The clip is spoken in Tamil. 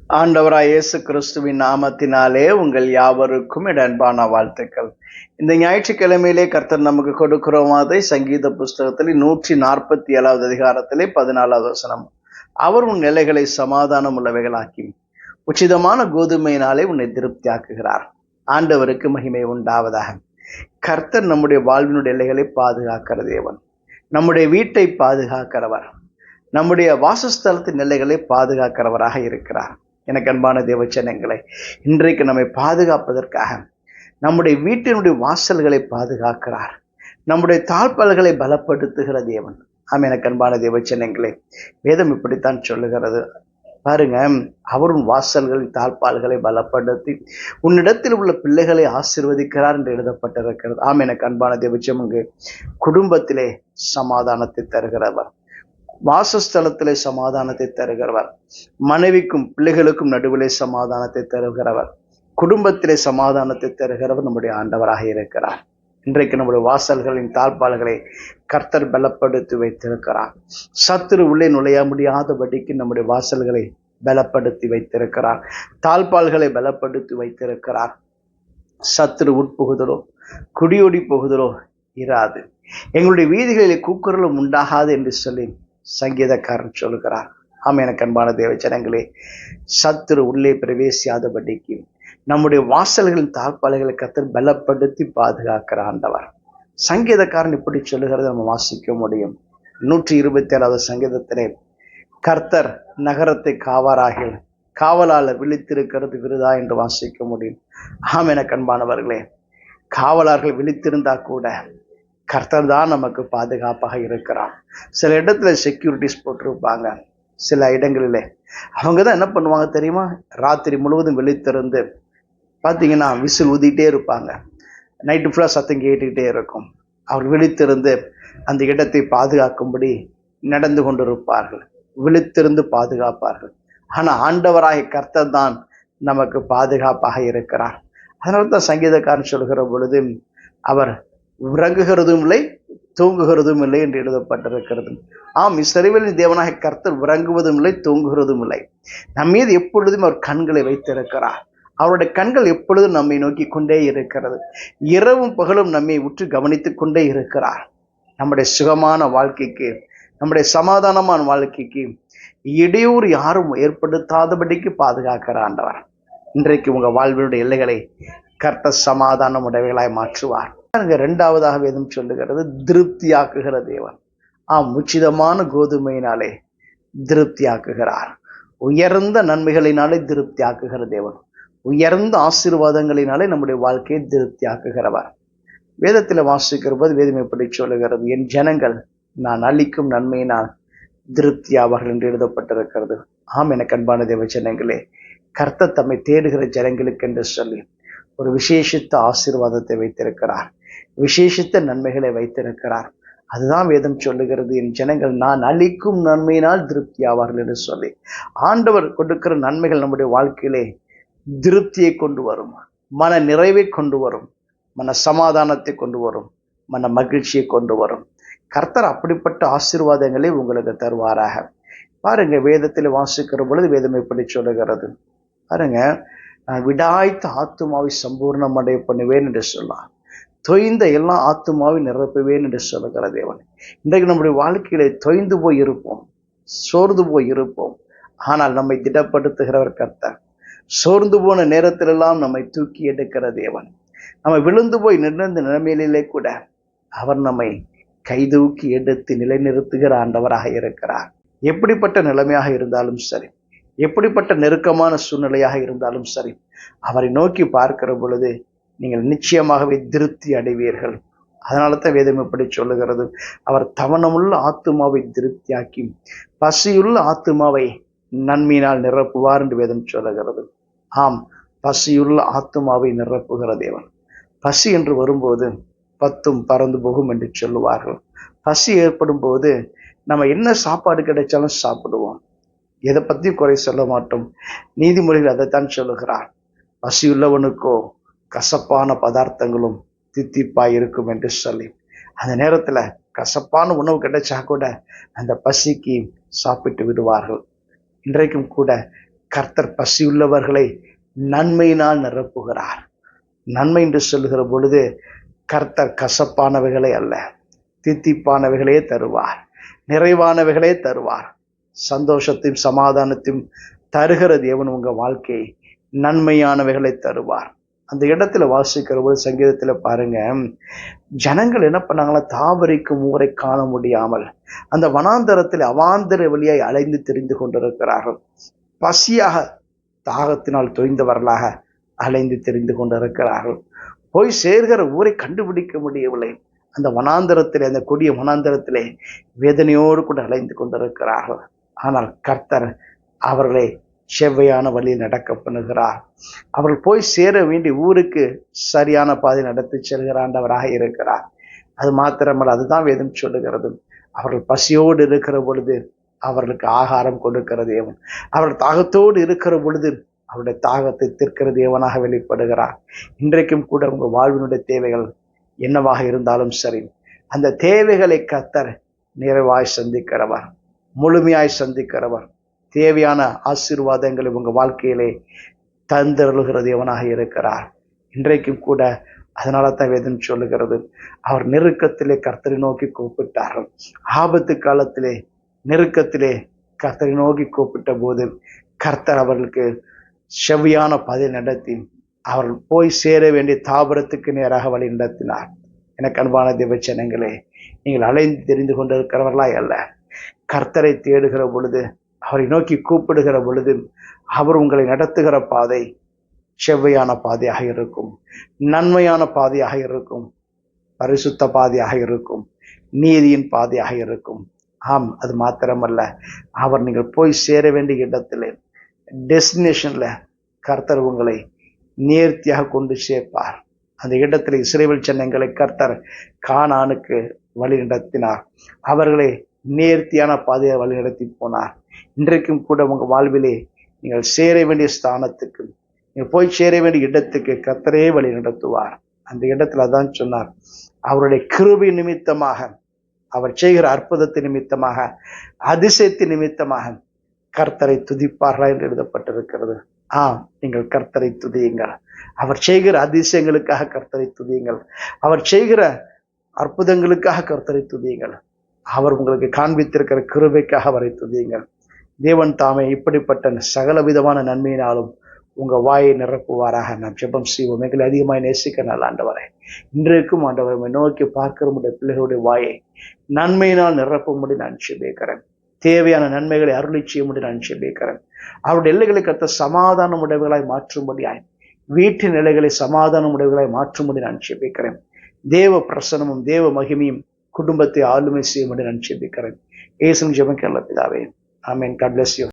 ஆண்டவராய் இயேசு கிறிஸ்துவின் நாமத்தினாலே உங்கள் யாவருக்கும் என் அன்பான வாழ்த்துக்கள். இந்த ஞாயிற்றுக்கிழமையிலே கர்த்தர் நமக்கு கொடுக்கிற வாதை சங்கீத புஸ்தகத்தில் 147வது அதிகாரத்திலே 14வது வசனம். அவர் உன் நிலைகளை சமாதானம் உள்ளவைகளாக்கி உச்சிதமான கோதுமையினாலே உன்னை திருப்தியாக்குகிறார். ஆண்டவருக்கு மகிமை உண்டாவதாக. கர்த்தர் நம்முடைய வாழ்வினுடைய எல்லைகளை பாதுகாக்கிற தேவன், நம்முடைய வீட்டை பாதுகாக்கிறவர், நம்முடைய வாசஸ்தலத்தின் எல்லைகளை பாதுகாக்கிறவராக இருக்கிறார். எனக்கு அன்பான தேவச்சனங்களை, இன்றைக்கு நம்மை பாதுகாப்பதற்காக நம்முடைய வீட்டினுடைய வாசல்களை பாதுகாக்கிறார். நம்முடைய தாழ்பால்களை பலப்படுத்துகிற தேவன். ஆமாம், எனக்கு அன்பான தேவச்சனங்களே, வேதம் இப்படித்தான் சொல்லுகிறது. பாருங்க, அவரும் வாசல்களின் தாழ்பால்களை பலப்படுத்தி உன்னிடத்தில் உள்ள பிள்ளைகளை ஆசீர்வதிக்கிறார் என்று எழுதப்பட்டிருக்கிறது. ஆமாம், எனக்கு அன்பான தேவச்சனங்க, குடும்பத்திலே சமாதானத்தை தருகிறவர், வாசஸ்தலத்திலே சமாதானத்தை தருகிறவர், மனைவிக்கும் பிள்ளைகளுக்கும் நடுவிலே சமாதானத்தை தருகிறவர், குடும்பத்திலே சமாதானத்தை தருகிறவர் நம்முடைய ஆண்டவராக இருக்கிறார். இன்றைக்கு நம்முடைய வாசல்களின் தாழ்பால்களை கர்த்தர் பலப்படுத்தி வைத்திருக்கிறார். சத்துரு உள்ளே நுழைய முடியாதபடிக்கு நம்முடைய வாசல்களை பலப்படுத்தி வைத்திருக்கிறார். தாழ்பால்களை பலப்படுத்தி வைத்திருக்கிறார். சத்துரு உட்புகுதலோ குடியோடி போகுதலோ இராது. எங்களுடைய வீதிகளிலே கூக்குரலும் உண்டாகாது என்று சொல்லி சங்கீதக்காரன் சொல்லுகிறார். ஆமாம், எனக்கு அன்பான தேவச்சனங்களே, சத்துரு உள்ளே பிரவேசியாதபடிக்கு நம்முடைய வாசல்களின் தாழ்பாலைகளை கர்த்தர் பலப்படுத்தி பாதுகாக்கிற ஆண்டவர். சங்கீதக்காரன் இப்படி சொல்லுகிறத நம்ம வாசிக்க முடியும். 127வது சங்கீதத்திலே, கர்த்தர் நகரத்தை காவாராக காவலாளர் விழித்திருக்கிறது விருதா என்று வாசிக்க முடியும். ஆமாம், எனக்கு அன்பானவர்களே, காவலாளர்கள் விழித்திருந்தா கூட கர்த்தர் தான் நமக்கு பாதுகாப்பாக இருக்கிறார். சில இடத்துல செக்யூரிட்டிஸ் போட்டிருப்பாங்க. சில இடங்களிலே அவங்க தான் என்ன பண்ணுவாங்க தெரியுமா, ராத்திரி முழுவதும் விழித்திருந்து பார்த்தீங்கன்னா விசில் ஊதிட்டே இருப்பாங்க. நைட்டு ஃபுல்லாக சத்தம் கேட்டுக்கிட்டே இருக்கும். அவர் விழித்திருந்து அந்த இடத்தை பாதுகாக்கும்படி நடந்து கொண்டிருப்பார்கள், விழித்திருந்து பாதுகாப்பார்கள். ஆனால் ஆண்டவராகிய கர்த்தர் தான் நமக்கு பாதுகாப்பாக இருக்கிறார். அதனால தான் சங்கீதக்காரன் சொல்கிற பொழுது, அவர் உறங்குகிறதும் இல்லை தூங்குகிறதும் இல்லை என்று எழுதப்பட்டிருக்கிறது. ஆம், இஸ்ரவேலின் தேவனாக கர்த்தர் உறங்குவதும் இல்லை தூங்குகிறதும் இல்லை. நம் மீது எப்பொழுதும் அவர் கண்களை வைத்திருக்கிறார். அவருடைய கண்கள் எப்பொழுதும் நம்மை நோக்கி கொண்டே இருக்கிறது. இரவும் பகலும் நம்மை உற்று கவனித்துக் கொண்டே இருக்கிறார். நம்முடைய சுகமான வாழ்க்கைக்கு, நம்முடைய சமாதானமான வாழ்க்கைக்கு இடையூறு யாரும் ஏற்படுத்தாதபடிக்கு பாதுகாக்கிற ஆண்டவர். இன்றைக்கு உங்க வாழ்வினுடைய எல்லைகளை கர்த்தர் சமாதானம் உடையவைகளாய் மாற்றுவார். இரண்டாவதாக வேதம் சொல்லுகிறது, திருப்தியாக்குகிற தேவன். ஆம், உச்சிதமான கோதுமையினாலே திருப்தியாக்குகிறார். உயர்ந்த நன்மைகளினாலே திருப்தியாக்குகிற தேவன், உயர்ந்த ஆசீர்வாதங்களினாலே நம்முடைய வாழ்க்கையை திருப்தியாக்குகிறவர். வேதத்தில் வாசிக்கிற போது வேதம் எப்படி சொல்லுகிறது, என் ஜனங்கள் நான் அளிக்கும் நன்மையினால் திருப்தியாவார்கள் என்று எழுதப்பட்டிருக்கிறது. ஆம், எனக்கு அன்பான தேவ ஜனங்களே, கர்த்தர் தம்மை தேடுகிற ஜனங்களுக்கு என்று சொல்லி ஒரு விசேஷித்த ஆசீர்வாதத்தை வைத்திருக்கிறார், விசேஷித்த நன்மைகளை வைத்திருக்கிறார். அதுதான் வேதம் சொல்லுகிறது, என் ஜனங்கள் நான் அளிக்கும் நன்மையினால் திருப்தி ஆவார்கள் என்று சொல்லி. ஆண்டவர் கொடுக்கிற நன்மைகள் நம்முடைய வாழ்க்கையிலே திருப்தியை கொண்டு வரும், மன நிறைவை கொண்டு வரும், மன சமாதானத்தை கொண்டு வரும், மன மகிழ்ச்சியை கொண்டு வரும். கர்த்தர் அப்படிப்பட்ட ஆசீர்வாதங்களை உங்களுக்கு தருவாராக. பாருங்க, வேதத்தில் வாசிக்கிற பொழுது வேதம் எப்படி சொல்லுகிறது பாருங்க, நான் விடாய்த்த ஆத்துமாவை சம்பூர்ணம் அடைய பண்ணுவேன் என்று சொல்லலாம், தொய்ந்த எல்லா ஆத்துமாவை நிரப்புவேன் என்று சொல்லுகிற தேவன். இன்றைக்கு நம்முடைய வாழ்க்கையிலே தொய்ந்து போய் இருப்போம், சோர்ந்து போய் இருப்போம். ஆனால் நம்மை திடப்படுத்துகிறவர் கர்த்தர். சோர்ந்து போன நேரத்திலெல்லாம் நம்மை தூக்கி எடுக்கிற தேவன். நம்ம விழுந்து போய் நின்ற நிலைமையிலே கூட அவர் நம்மை கைதூக்கி எடுத்து நிலைநிறுத்துகிற ஆண்டவராக இருக்கிறார். எப்படிப்பட்ட நிலைமையாக இருந்தாலும் சரி, எப்படிப்பட்ட நெருக்கமான சூழ்நிலையாக இருந்தாலும் சரி, அவரை நோக்கி பார்க்கிற பொழுது நீங்கள் நிச்சயமாகவே திருப்தி அடைவீர்கள். அதனால தான் வேதம் எப்படி சொல்லுகிறது, அவர் தவணமுள்ள ஆத்துமாவை திருப்தியாக்கி பசியுள்ள ஆத்துமாவை நன்மையினால் நிரப்புவார் என்று வேதம் சொல்லுகிறது. ஆம், பசியுள்ள ஆத்துமாவை நிரப்புகிற தேவன். பசி என்று வரும்போது பத்தும் பறந்து போகும் என்று சொல்லுவார்கள். பசி ஏற்படும் போது நம்ம என்ன சாப்பாடு கிடைச்சாலும் சாப்பிடுவோம், எதை பற்றியும் குறை சொல்ல மாட்டோம். நீதிமொழிகள் அதைத்தான் சொல்லுகிறார், பசியுள்ளவனுக்கோ கசப்பான பதார்த்தங்களும் தித்திப்பாய் இருக்கும் என்று சொல்லி. அந்த நேரத்துல கசப்பான உணவு கிடைச்சா கூட அந்த பசிக்கு சாப்பிட்டு விடுவார்கள். இன்றைக்கும் கூட கர்த்தர் பசியுள்ளவர்களை நன்மையினால் நிரப்புகிறார். நன்மை என்று சொல்லுகிற பொழுது கர்த்தர் கசப்பானவைகளை அல்ல, தித்திப்பானவைகளே தருவார், நிறைவானவைகளே தருவார். சந்தோஷத்தையும் சமாதானத்தையும் தருகிற தேவன் உங்க வாழ்க்கையை நன்மையானவைகளை தருவார். அந்த இடத்துல வாசிக்கிற போது சங்கீதத்துல பாருங்க, ஜனங்கள் என்ன பண்ணாங்களா, தாவரிக்கும் ஊரை காண முடியாமல் அந்த வனாந்தரத்தில் அவாந்தர வழியாய் அலைந்து திரிந்து கொண்டிருக்கிறார்கள். பசியாக தாகத்தினால் தொய்ந்தவர்களாக அலைந்து திரிந்து கொண்டிருக்கிறார்கள். போய் சேர்கிற ஊரை கண்டுபிடிக்க முடியவில்லை. அந்த வனாந்தரத்திலே, அந்த கொடிய வனாந்தரத்திலே வேதனையோடு கூட அலைந்து கொண்டிருக்கிறார்கள். ஆனால் கர்த்தர் அவர்களை செவ்வையான வழியில் நடக்க பண்ணுகிறார். அவர்கள் போய் சேர வேண்டிய ஊருக்கு சரியான பாதை நடத்தி செல்கிறாண்டவராக இருக்கிறார். அது மாத்திரமல்ல, அதுதான் வேதம் சொல்லுகிறது, அவர்கள் பசியோடு இருக்கிற பொழுது அவர்களுக்கு ஆகாரம் கொடுக்கிற தேவன், அவர்கள் தாகத்தோடு இருக்கிற பொழுது அவருடைய தாகத்தை தீர்க்கிற தேவனாக வெளிப்படுகிறார். இன்றைக்கும் கூட உங்கள் வாழ்வினுடைய தேவைகள் என்னவாக இருந்தாலும் சரி, அந்த தேவைகளை கர்த்தர் நிறைவாய் சந்திக்கிறவர், முழுமையாய் சந்திக்கிறவர். தேவையான ஆசீர்வாதங்களை உங்க வாழ்க்கையிலே தந்தருளுகிற தேவனாக இருக்கிறார். இன்றைக்கும் கூட அதனால தான் வேதம் சொல்லுகிறது, அவர் நெருக்கத்திலே கர்த்தரை நோக்கி கூப்பிட்டார்கள். ஆபத்து காலத்திலே நெருக்கத்திலே கர்த்தரை நோக்கி கூப்பிட்ட போது கர்த்தர் அவர்களுக்கு செவ்வியான பாதை நடத்தி அவர்கள் போய் சேர வேண்டிய தாபரத்துக்கு நேராக வழி நடத்தினார். எனக்கு அன்பான தேவச்சனங்களே, நீங்கள் அலைந்து தெரிந்து கொண்டிருக்கிறவர்களா அல்ல, கர்த்தரை தேடுகிற பொழுது, அவரை நோக்கி கூப்பிடுகிற பொழுது அவர் உங்களை நடத்துகிற பாதை செவ்வையான பாதையாக இருக்கும், நன்மையான பாதையாக இருக்கும், பரிசுத்த பாதையாக இருக்கும், நீதியின் பாதையாக இருக்கும். ஆம், அது மாத்திரமல்ல, அவர் நீங்கள் போய் சேர வேண்டிய இடத்துல, டெஸ்டினேஷன்ல கர்த்தர் உங்களை நேர்த்தியாக கொண்டு சேர்ப்பார். அந்த இடத்துல இஸ்ரவேல் ஜனங்களை கர்த்தர் கானானுக்கு வழி நடத்தினார். அவர்களை நேர்த்தியான பாதையை வழி நடத்தி போனார். இன்றைக்கும் கூட உங்க வாழ்விலே நீங்கள் சேர வேண்டிய ஸ்தானத்துக்கு, நீங்கள் போய் சேர வேண்டிய இடத்துக்கு கர்த்தரே வழி நடத்துவார். அந்த இடத்துல அதான் சொன்னார், அவருடைய கிருபை நிமித்தமாக, அவர் செய்கிற அற்புதத்தை நிமித்தமாக, அதிசயத்தின் நிமித்தமாக கர்த்தரை துதிப்பார்களா என்று எழுதப்பட்டிருக்கிறது. நீங்கள் கர்த்தரை துதியுங்கள். அவர் செய்கிற அதிசயங்களுக்காக கர்த்தரை துதியுங்கள். அவர் செய்கிற அற்புதங்களுக்காக கர்த்தரை துதியுங்கள். அவர் உங்களுக்கு காண்பித்திருக்கிற கிருபைக்காக அவரை துதியுங்கள். தேவன் தாமே இப்படிப்பட்ட சகல விதமான நன்மையினாலும் உங்க வாயை நிரப்புவாராக. நாம் ஜெபம் செய்வோம். எங்களை அதிகமாய் நேசிக்க நல்ல ஆண்டவரே, இன்றைக்கும் ஆண்டவரை நோக்கி பார்க்கிற பிள்ளைகளுடைய வாயை நன்மையினால் நிரப்பும்படி நான் ஜெபிக்கிறேன். தேவையான நன்மைகளை அருளி செய்யும்படி நான் ஜெபிக்கிறேன். அவருடைய எல்லைகளை கர்த்த சமாதான உடைவுகளாய் மாற்றும்படியாய், வீட்டின் நிலைகளை சமாதான உடைவுகளாய் மாற்றும்படி நான் ஜெபிக்கிறேன். தேவ பிரசனமும் தேவ மகிமையும் குடும்பத்தை ஆளுமை செய்யும்படி நான் ஜெபிக்கிறேன். இயேசுவின் ஜெபம் கேளுங்கள் பிதாவே. ஆமென். God bless you.